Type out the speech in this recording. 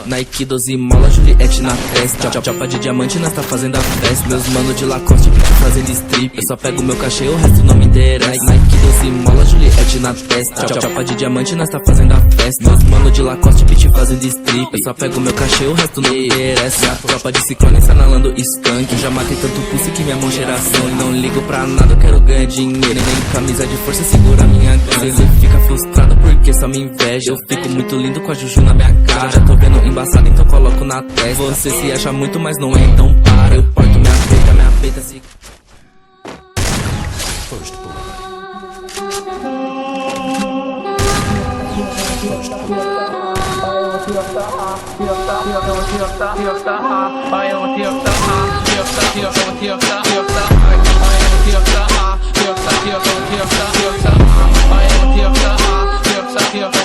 Nike 12 mola, Juliette na testa. Chapa de diamante, nós tá fazendo a festa. Meus mano de Lacoste, fazendo strip. Eu só pego meu cachê, o resto não me interessa. Nike 12 mola, Juliette na testa. Chapa de diamante, nós tá fazendo a festa. Meus mano de Lacoste, fazendo strip. Eu só pego meu cachê, o resto não me interessa. Tropa de ciclone, sanalando skunk. Eu já matei tanto pulse que minha mão cheira sangue. Não ligo pra nada, eu quero ganhar dinheiro. Nem camisa de força segura minha grana. Você fica frustrado porque só me inveja. Eu fico muito lindo com a Juju na minha cara. Já tô vendo embaçado, então coloco na testa. Você se acha muito, mas não é, então para. Eu porto minha peita se... I am